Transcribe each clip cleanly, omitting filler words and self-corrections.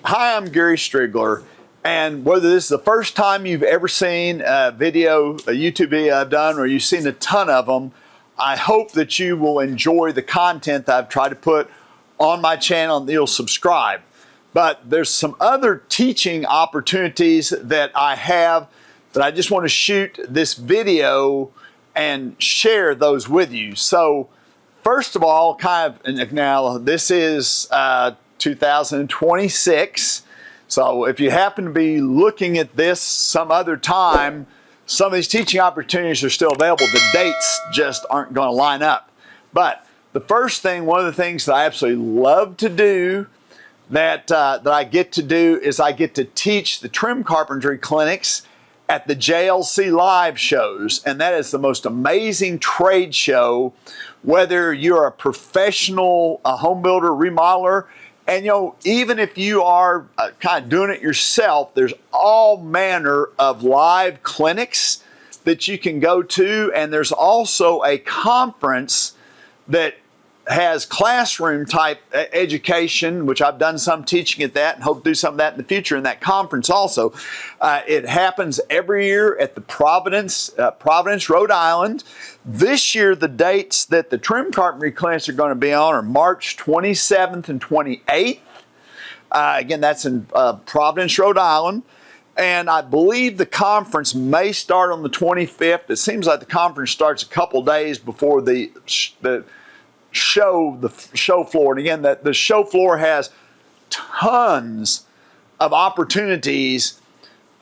Hi, I'm Gary Strigler, and whether this is the first time you've ever seen a YouTube video I've done, or you've seen a ton of them, I hope that you will enjoy the content that I've tried to put on my channel and you'll subscribe. But there's some other teaching opportunities that I have that I just want to shoot this video and share those with you. So first of all, now this is 2026. So if you happen to be looking at this some other time, some of these teaching opportunities are still available. The dates just aren't going to line up. But the first thing, one of the things that I absolutely love to do that I get to do is I get to teach the trim carpentry clinics at the JLC live shows. And that is the most amazing trade show, whether you're a professional home builder, remodeler, and even if you are kind of doing it yourself, there's all manner of live clinics that you can go to. And there's also a conference that has classroom type education, which I've done some teaching at that and hope to do some of that in the future in that conference also. It happens every year at the Providence, Rhode Island. This year, the dates that the trim carpentry clinics are going to be on are March 27th and 28th. Again, that's in Providence, Rhode Island. And I believe the conference may start on the 25th. It seems like the conference starts a couple days before the show floor. And again, the show floor has tons of opportunities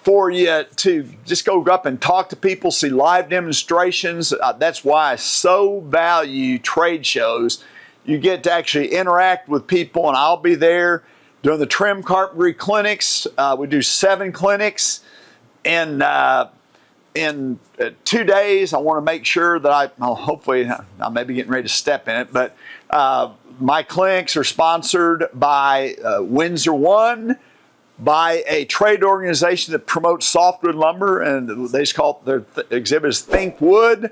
for you to just go up and talk to people, see live demonstrations. That's why I so value trade shows. You get to actually interact with people, and I'll be there doing the trim carpentry clinics. We do 7 clinics in 2 days. I want to make sure that hopefully I may be getting ready to step in it, but my clinics are sponsored by Windsor One, by a trade organization that promotes softwood lumber, and they just call their exhibit is Think Wood.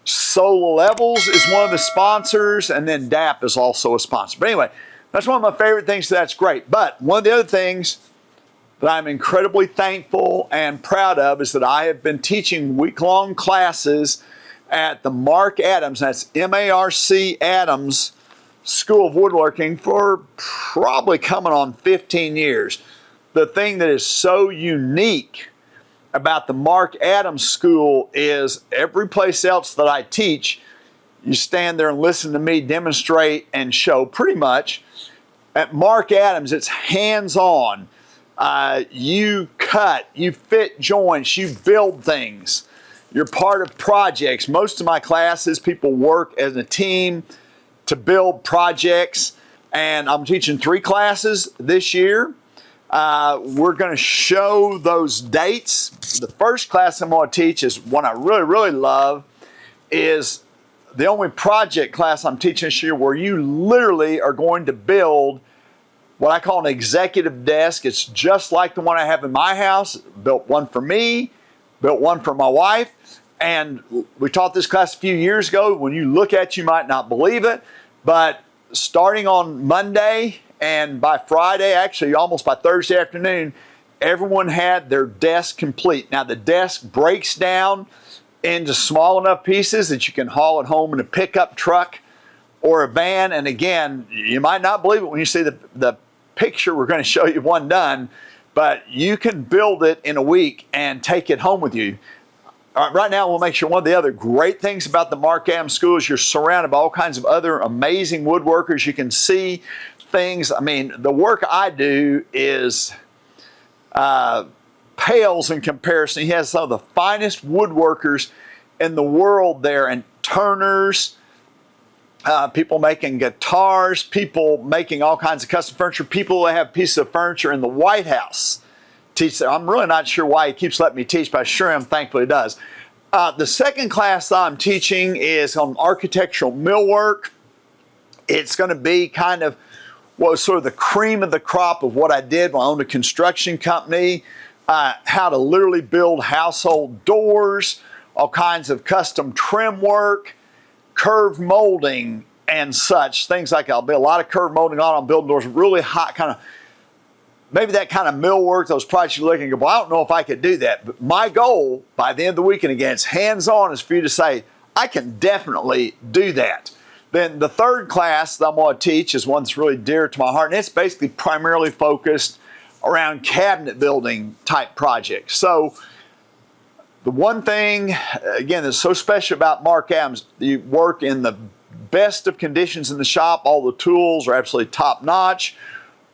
Solar Levels is one of the sponsors, and then DAP is also a sponsor. But anyway, that's one of my favorite things, so that's great. But one of the other things that I'm incredibly thankful and proud of is that I have been teaching week-long classes at the Marc Adams, that's M-A-R-C Adams School of Woodworking, for probably coming on 15 years. The thing that is so unique about the Marc Adams School is every place else that I teach, you stand there and listen to me demonstrate and show pretty much. At Marc Adams, it's hands-on. You cut, you fit joints, you build things. You're part of projects. Most of my classes, people work as a team to build projects, and I'm teaching 3 classes this year. We're going to show those dates. The first class I'm going to teach is one I really, really love, is the only project class I'm teaching this year where you literally are going to build what I call an executive desk. It's just like the one I have in my house. Built one for me, built one for my wife, and we taught this class a few years ago. When you look at it, you might not believe it, but starting on Monday and by Friday, actually almost by Thursday afternoon, everyone had their desk complete. Now the desk breaks down into small enough pieces that you can haul it home in a pickup truck or a van. And again, you might not believe it when you see the picture. We're going to show you one done, but you can build it in a week and take it home with you. All right, right now, we'll make sure one of the other great things about the Marc Adams School is you're surrounded by all kinds of other amazing woodworkers. You can see things. I mean, the work I do is pales in comparison. He has some of the finest woodworkers in the world there, and turners, people making guitars, people making all kinds of custom furniture, people that have pieces of furniture in the White House. I'm really not sure why he keeps letting me teach, but I sure am thankful he does. The second class that I'm teaching is on architectural millwork. It's going to be kind of sort of the cream of the crop of what I did when I owned a construction company, how to literally build household doors, all kinds of custom trim work, curved molding, and such, things like that. I'll be a lot of curved molding on building doors, really hot, kind of maybe that kind of millwork, those projects you're looking at, well, I don't know if I could do that. But my goal by the end of the week, and again, it's hands-on, is for you to say, I can definitely do that. Then the third class that I'm going to teach is one that's really dear to my heart, and it's basically primarily focused around cabinet building type projects. So the one thing, again, that's so special about Marc Adams, you work in the best of conditions in the shop. All the tools are absolutely top-notch,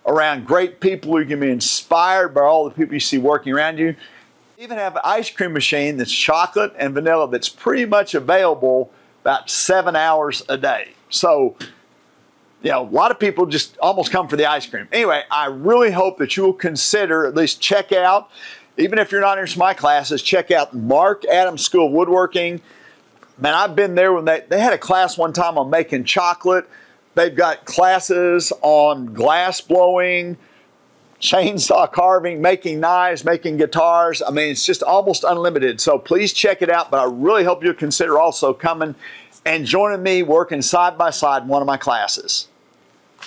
around great people. You can be inspired by all the people you see working around you. You even have an ice cream machine that's chocolate and vanilla that's pretty much available about 7 hours a day. So, you know, a lot of people just almost come for the ice cream. Anyway, I really hope that you will consider, at least check out, even if you're not interested in my classes, check out Marc Adams School of Woodworking. Man, I've been there when they had a class one time on making chocolate. They've got classes on glass blowing, chainsaw carving, making knives, making guitars. I mean, it's just almost unlimited. So please check it out. But I really hope you'll consider also coming and joining me working side by side in one of my classes.